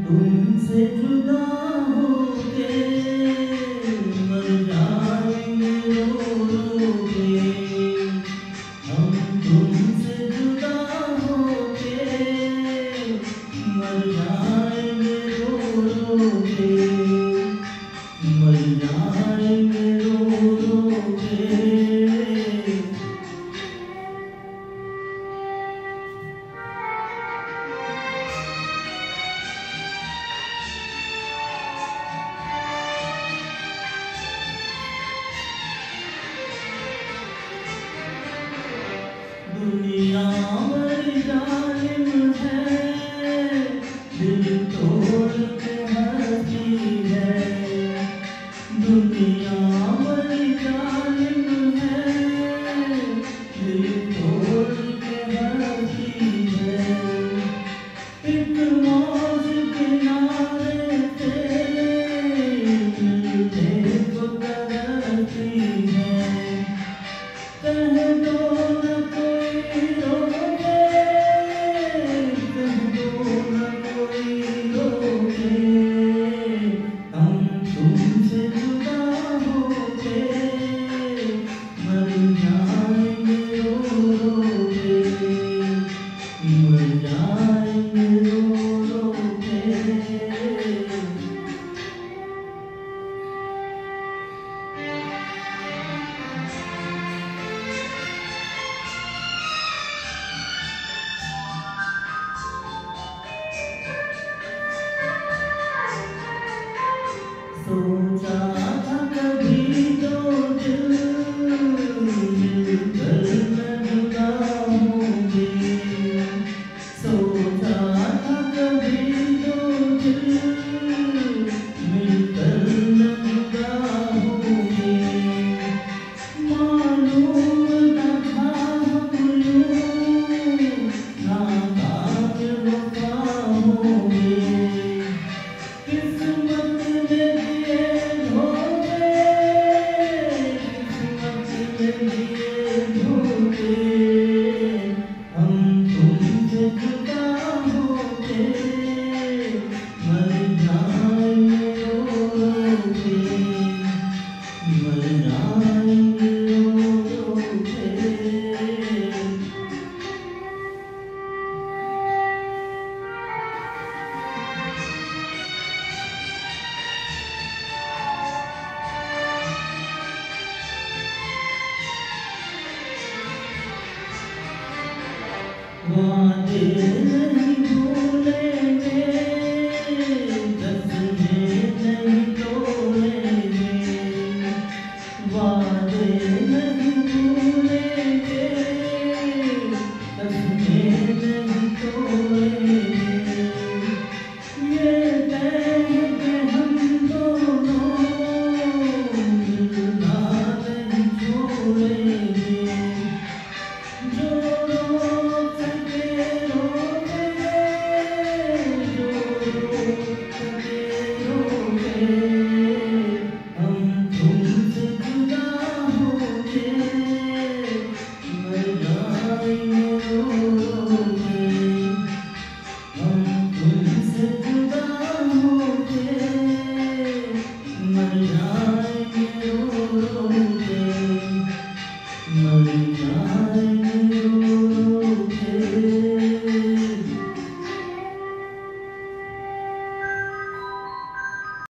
तुमसे जुदा होके मर जाएंगे रो रो के। हम तुमसे जुदा होके मर जाएंगे रो रो के। मर जाएंगे रो रो के। दुनिया बड़ी जालिम है, दिल तोड़ के हंसती है। दुनिया बड़ी जालिम है, दिल तोड़ के हंसती है। एक मौज किनारे से मिलने को तरसती है। कह दो न कोई रोके, कह दो न कोई रोके। हम तुमसे जुदा होके मर जाएंगे रो रो के। मर जाएंगे रो रो के। सोचा था कभी तो दिल मिलकर न जुदा होंगे। सोचा था कभी तो दिल मिलकर न जुदा होंगे। मालूम न था हम यूं नाकाम वफा होंगे। किस्मत ने हम तुमसे जुदा होके मर जाएंगे रो रो के। मर जाएंगे रो रो के। वादे नहीं भूल